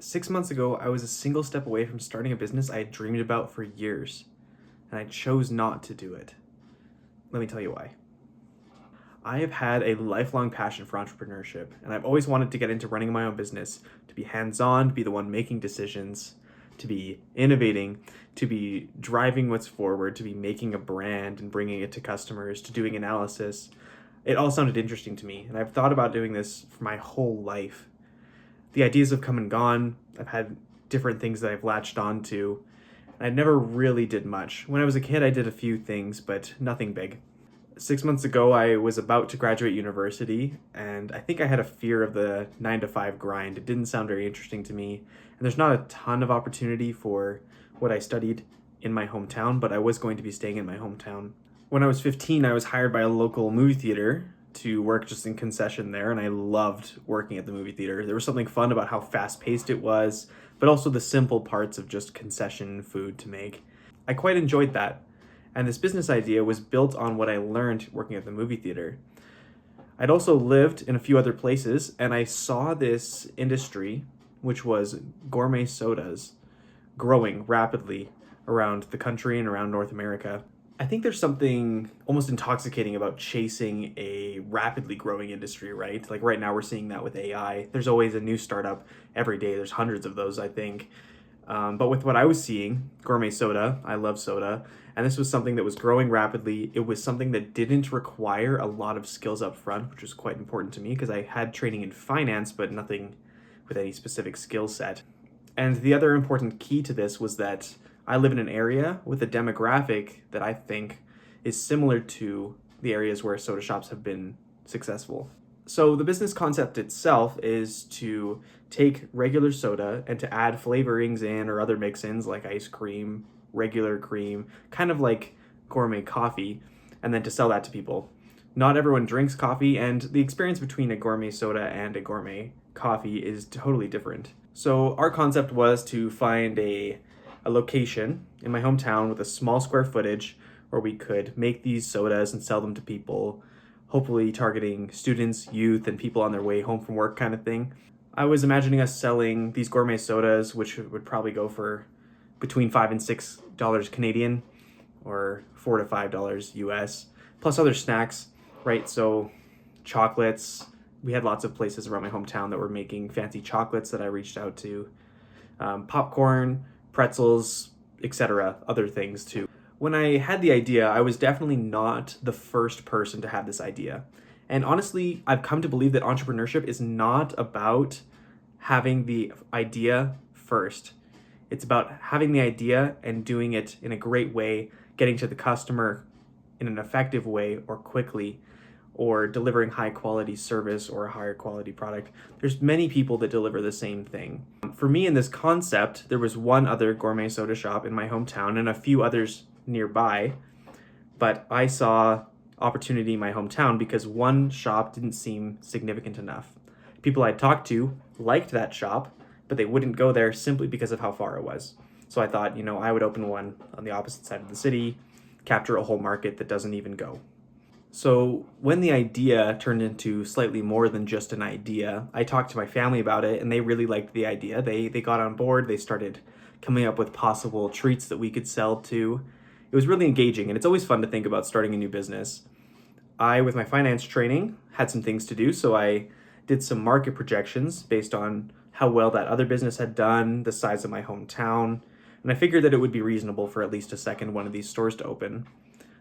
6 months ago, I was a single step away from starting a business I had dreamed about for years, and I chose not to do it. Let me tell you why. I have had a lifelong passion for entrepreneurship, and I've always wanted to get into running my own business, to be hands-on, to be the one making decisions, to be innovating, to be driving what's forward, to be making a brand and bringing it to customers, to doing analysis. It all sounded interesting to me, and I've thought about doing this for my whole life. The ideas have come and gone. I've had different things that I've latched on to. I never really did much. When I was a kid, I did a few things, but nothing big. 6 months ago, I was about to graduate university, and I think I had a fear of the 9 to 5 grind. It didn't sound very interesting to me, and there's not a ton of opportunity for what I studied in my hometown, but I was going to be staying in my hometown. When I was 15, I was hired by a local movie theater to work just in concession there, and I loved working at the movie theater. There was something fun about how fast-paced it was, but also the simple parts of just concession food to make. I quite enjoyed that. And this business idea was built on what I learned working at the movie theater. I'd also lived in a few other places, and I saw this industry, which was gourmet sodas, growing rapidly around the country and around North America. I think there's something almost intoxicating about chasing a rapidly growing industry, right? Like right now we're seeing that with AI. There's always a new startup every day. There's hundreds of those, I think. But with what I was seeing, gourmet soda, I love soda, and this was something that was growing rapidly. It was something that didn't require a lot of skills up front, which was quite important to me because I had training in finance, but nothing with any specific skill set. And the other important key to this was that I live in an area with a demographic that I think is similar to the areas where soda shops have been successful. So the business concept itself is to take regular soda and to add flavorings in or other mix-ins like ice cream, regular cream, kind of like gourmet coffee, and then to sell that to people. Not everyone drinks coffee, and the experience between a gourmet soda and a gourmet coffee is totally different. So our concept was to find a location in my hometown with a small square footage where we could make these sodas and sell them to people, hopefully targeting students, youth, and people on their way home from work kind of thing. I was imagining us selling these gourmet sodas, which would probably go for between $5 and $6 Canadian or $4 to $5 US, plus other snacks, right? So chocolates. We had lots of places around my hometown that were making fancy chocolates that I reached out to. Popcorn, pretzels, etc., other things too. When I had the idea, I was definitely not the first person to have this idea. And honestly, I've come to believe that entrepreneurship is not about having the idea first. It's about having the idea and doing it in a great way, getting to the customer in an effective way or quickly, or delivering high quality service or a higher quality product. There's many people that deliver the same thing. For me in this concept, there was one other gourmet soda shop in my hometown and a few others nearby, but I saw opportunity in my hometown because one shop didn't seem significant enough. People I talked to liked that shop, but they wouldn't go there simply because of how far it was. So I thought, I would open one on the opposite side of the city, capture a whole market that doesn't even go. So when the idea turned into slightly more than just an idea, I talked to my family about it and they really liked the idea. They got on board, they started coming up with possible treats that we could sell to. It was really engaging, and it's always fun to think about starting a new business. I, with my finance training, had some things to do, so I did some market projections based on how well that other business had done, the size of my hometown, and I figured that it would be reasonable for at least a second one of these stores to open.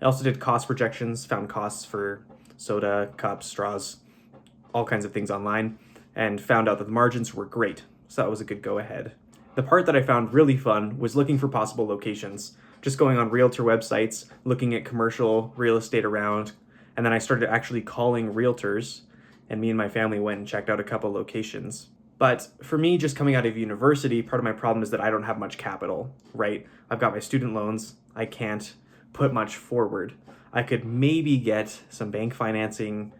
I also did cost projections, found costs for soda, cups, straws, all kinds of things online, and found out that the margins were great, so that was a good go-ahead. The part that I found really fun was looking for possible locations, just going on realtor websites, looking at commercial real estate around, and then I started actually calling realtors, and me and my family went and checked out a couple locations. But for me, just coming out of university, part of my problem is that I don't have much capital, right? I've got my student loans, I can't put much forward. I could maybe get some bank financing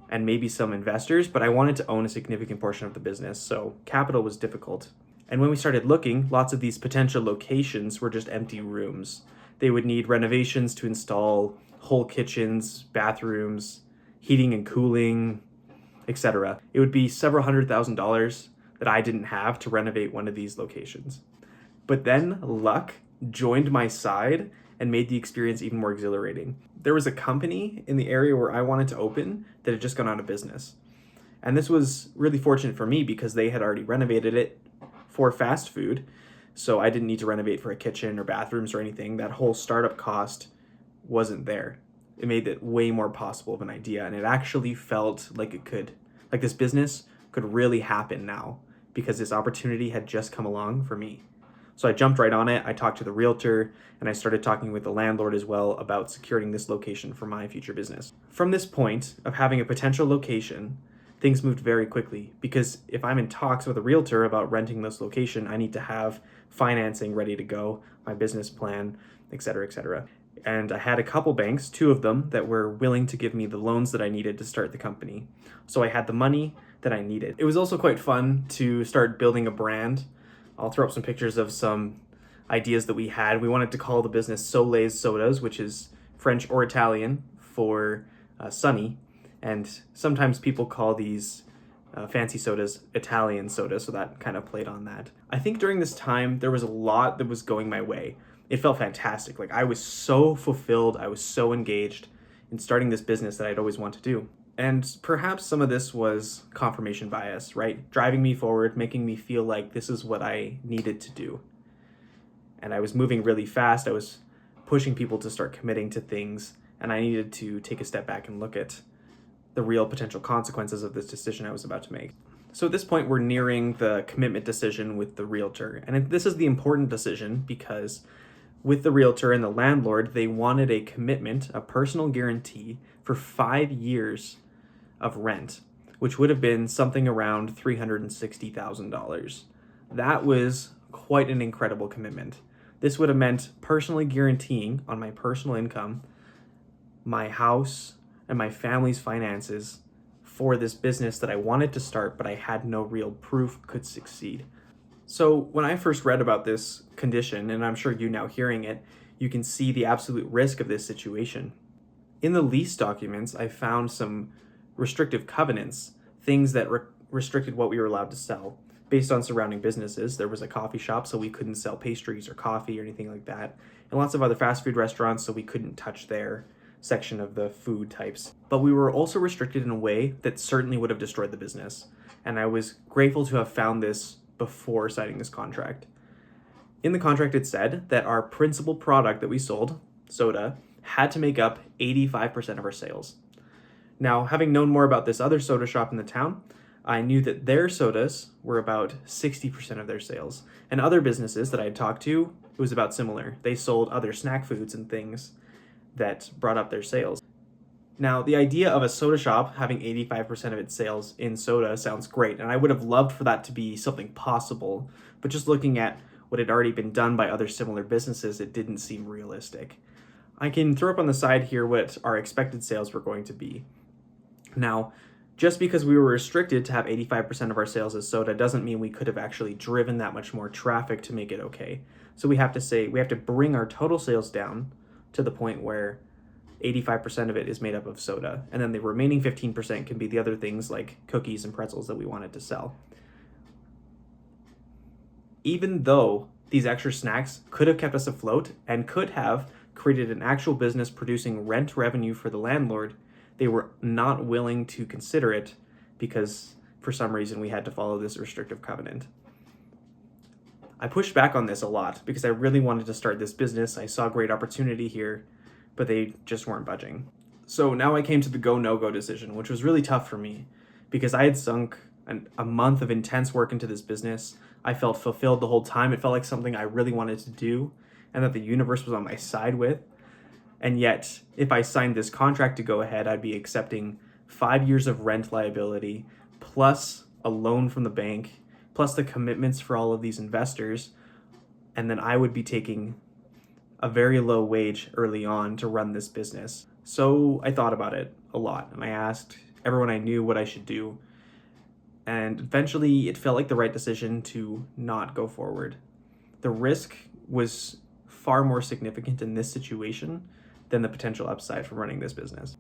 and maybe some investors, but I wanted to own a significant portion of the business, so capital was difficult. And when we started looking, lots of these potential locations were just empty rooms. They would need renovations to install whole kitchens, bathrooms, heating and cooling, etc. It would be several $100,000 that I didn't have to renovate one of these locations. But then luck joined my side and made the experience even more exhilarating. There was a company in the area where I wanted to open that had just gone out of business. And this was really fortunate for me because they had already renovated it for fast food. So I didn't need to renovate for a kitchen or bathrooms or anything. That whole startup cost wasn't there. It made it way more possible of an idea. And it actually felt like it could, like this business could really happen now because this opportunity had just come along for me. So I jumped right on it. I talked to the realtor and I started talking with the landlord as well about securing this location for my future business. From this point of having a potential location, things moved very quickly because if I'm in talks with a realtor about renting this location, I need to have financing ready to go, my business plan, etc., etc. And I had a couple banks, 2 of them, that were willing to give me the loans that I needed to start the company. So I had the money that I needed. It was also quite fun to start building a brand. I'll throw up some pictures of some ideas that we had. We wanted to call the business Soleil's Sodas, which is French or Italian for sunny. And sometimes people call these fancy sodas Italian soda, so that kind of played on that. I think during this time, there was a lot that was going my way. It felt fantastic. Like I was so fulfilled. I was so engaged in starting this business that I'd always want to do. And perhaps some of this was confirmation bias, right? Driving me forward, making me feel like this is what I needed to do. And I was moving really fast. I was pushing people to start committing to things. And I needed to take a step back and look at the real potential consequences of this decision I was about to make. So at this point, we're nearing the commitment decision with the realtor. And this is the important decision because with the realtor and the landlord, they wanted a commitment, a personal guarantee for 5 years of rent, which would have been something around $360,000. That was quite an incredible commitment. This would have meant personally guaranteeing on my personal income, my house, and my family's finances for this business that I wanted to start, but I had no real proof could succeed. So when I first read about this condition, and I'm sure you now hearing it, you can see the absolute risk of this situation. In the lease documents, I found some restrictive covenants, things that restricted what we were allowed to sell. Based on surrounding businesses, there was a coffee shop, so we couldn't sell pastries or coffee or anything like that, and lots of other fast food restaurants, so we couldn't touch their section of the food types. But we were also restricted in a way that certainly would have destroyed the business, and I was grateful to have found this before signing this contract. In the contract, it said that our principal product that we sold, soda, had to make up 85% of our sales. Now, having known more about this other soda shop in the town, I knew that their sodas were about 60% of their sales. And other businesses that I had talked to, it was about similar. They sold other snack foods and things that brought up their sales. Now, the idea of a soda shop having 85% of its sales in soda sounds great, and I would have loved for that to be something possible, but just looking at what had already been done by other similar businesses, it didn't seem realistic. I can throw up on the side here what our expected sales were going to be. Now, just because we were restricted to have 85% of our sales as soda doesn't mean we could have actually driven that much more traffic to make it okay. So we have to bring our total sales down to the point where 85% of it is made up of soda, and then the remaining 15% can be the other things like cookies and pretzels that we wanted to sell. Even though these extra snacks could have kept us afloat and could have created an actual business producing rent revenue for the landlord, they were not willing to consider it because for some reason we had to follow this restrictive covenant. I pushed back on this a lot because I really wanted to start this business. I saw great opportunity here, but they just weren't budging. So now I came to the go, no-go decision, which was really tough for me because I had sunk a month of intense work into this business. I felt fulfilled the whole time. It felt like something I really wanted to do and that the universe was on my side with. And yet, if I signed this contract to go ahead, I'd be accepting 5 years of rent liability, plus a loan from the bank, plus the commitments for all of these investors, and then I would be taking a very low wage early on to run this business. So I thought about it a lot, and I asked everyone I knew what I should do, and eventually it felt like the right decision to not go forward. The risk was far more significant in this situation than the potential upside from running this business.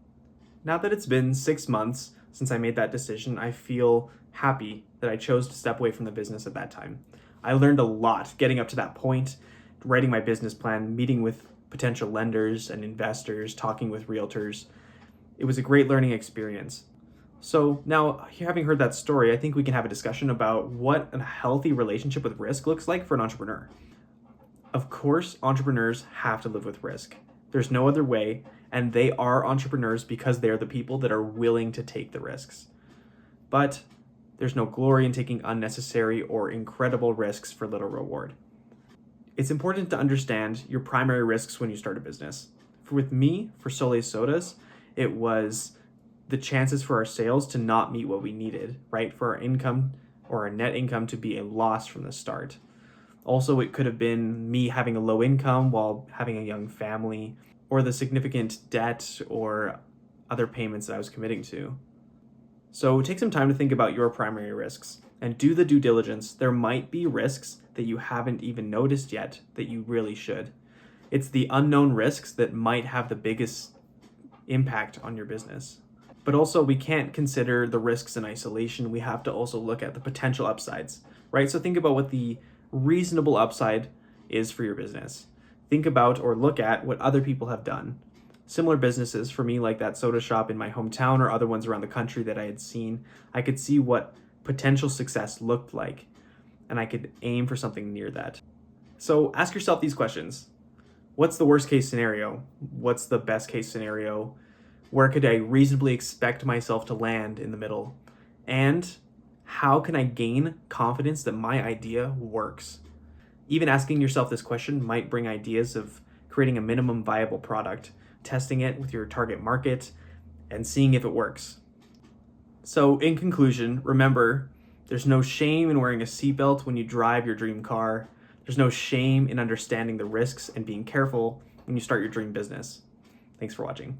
Now that it's been 6 months, since I made that decision, I feel happy that I chose to step away from the business at that time. I learned a lot getting up to that point, writing my business plan, meeting with potential lenders and investors, talking with realtors. It was a great learning experience. So now, having heard that story, I think we can have a discussion about what a healthy relationship with risk looks like for an entrepreneur. Of course, entrepreneurs have to live with risk. There's no other way, and they are entrepreneurs because they're the people that are willing to take the risks. But there's no glory in taking unnecessary or incredible risks for little reward. It's important to understand your primary risks when you start a business. With me, for Soleil Sodas, it was the chances for our sales to not meet what we needed, right? For our income or our net income to be a loss from the start. Also, it could have been me having a low income while having a young family, or the significant debt or other payments that I was committing to. So take some time to think about your primary risks and do the due diligence. There might be risks that you haven't even noticed yet that you really should. It's the unknown risks that might have the biggest impact on your business. But also, we can't consider the risks in isolation. We have to also look at the potential upsides, right? So think about what the reasonable upside is for your business. Think about or look at what other people have done. Similar businesses for me, like that soda shop in my hometown or other ones around the country that I had seen, I could see what potential success looked like, and I could aim for something near that. So ask yourself these questions. What's the worst case scenario? What's the best case scenario? Where could I reasonably expect myself to land in the middle? And how can I gain confidence that my idea works? Even asking yourself this question might bring ideas of creating a minimum viable product, testing it with your target market, and seeing if it works. So in conclusion, remember, there's no shame in wearing a seatbelt when you drive your dream car. There's no shame in understanding the risks and being careful when you start your dream business. Thanks for watching.